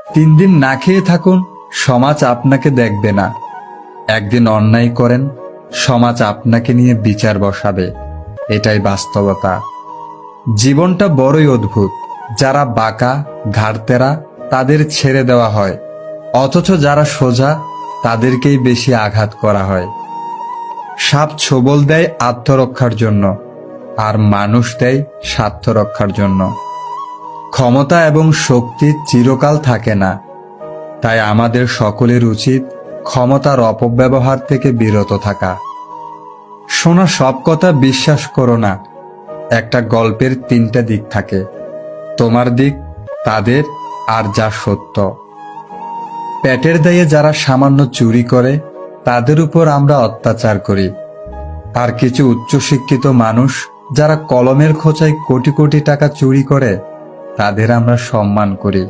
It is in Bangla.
3 দিন না খেয়ে থাকুন, সমাজ আপনাকে দেখবে না। একদিন অন্যায় করেন, সমাজ আপনাকে নিয়ে বিচার বসাবে। এটাই বাস্তবতা। জীবনটা বড়ই অদ্ভুত। যারা বাঁকা, ঘাড়তেরা, তাদের ছেড়ে দেওয়া হয়, অথচ যারা সোজা, তাদেরকেই বেশি আঘাত করা হয়। সাপ ছোবল দেয় আত্মরক্ষার জন্য, আর মানুষ দেয় স্বার্থ রক্ষার জন্য। ক্ষমতা এবং শক্তি চিরকাল থাকে না, তাই আমাদের সকলের উচিত ক্ষমতার অপব্যবহার থেকে বিরত থাকা। শোনা সব কথা বিশ্বাস করো না। একটা গল্পের 3টা দিক থাকে, তোমার দিক, তাদের, আর যা সত্য। পেটের দায়ে যারা সামান্য চুরি করে, তাদের উপর আমরা অত্যাচার করি। আর কিছু উচ্চশিক্ষিত মানুষ যারা কলমের খোঁচায় কোটি কোটি টাকা চুরি করে, তাদের আমরা সম্মান করি।